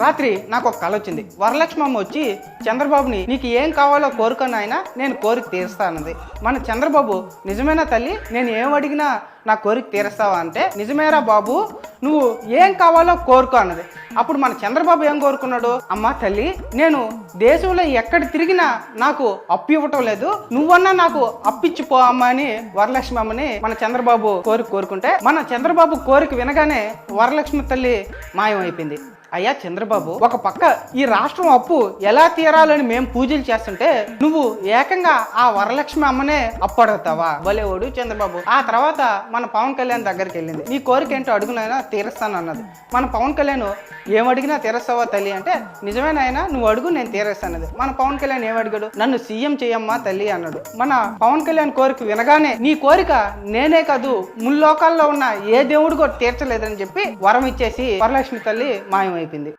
రాత్రి నాకు ఒక కళ వచ్చింది. వరలక్ష్మి అమ్మ వచ్చి చంద్రబాబుని నీకు ఏం కావాలో కోరుకొని ఆయన నేను కోరిక తీరుస్తా అన్నది. మన చంద్రబాబు నిజమేనా తల్లి, నేను ఏం అడిగినా నా కోరిక తీరుస్తావా అంటే నిజమేరా బాబు, నువ్వు ఏం కావాలో కోరుకో అన్నది. అప్పుడు మన చంద్రబాబు ఏం కోరుకున్నాడు, అమ్మ తల్లి నేను దేశంలో ఎక్కడ తిరిగినా నాకు అప్పు ఇవ్వటం లేదు, నువ్వన్నా నాకు అప్పిచ్చిపో అమ్మ అని వరలక్ష్మి అమ్మని మన చంద్రబాబు కోరుకుంటే మన చంద్రబాబు కోరిక వినగానే వరలక్ష్మి తల్లి మాయమైపోయింది. అయ్యా చంద్రబాబు, ఒక పక్క ఈ రాష్ట్రం అప్పు ఎలా తీరాలని మేము పూజలు చేస్తుంటే నువ్వు ఏకంగా ఆ వరలక్ష్మి అమ్మనే అప్పు అడుగుతావా? భలేవాడు చంద్రబాబు. ఆ తర్వాత మన పవన్ కళ్యాణ్ దగ్గరికి వెళ్ళింది. నీ కోరిక ఏంటో అడుగునైనా తీరుస్తాను అన్నది. మన పవన్ కళ్యాణ్ ఏమడిగినా తీరుస్తావా తల్లి అంటే నిజమేనాయనా నువ్వు అడుగు నేను తీరేస్తానది. మన పవన్ కళ్యాణ్ ఏమడిగాడు, నన్ను సీఎం చేయమ్మా తల్లి అన్నాడు. మన పవన్ కళ్యాణ్ కోరిక వినగానే నీ కోరిక నేనే కాదు ముల్లోకాల్లో ఉన్న ఏ దేవుడు కూడా తీర్చలేదని చెప్పి వరం ఇచ్చేసి వరలక్ష్మి తల్లి మాయమైపోయింది.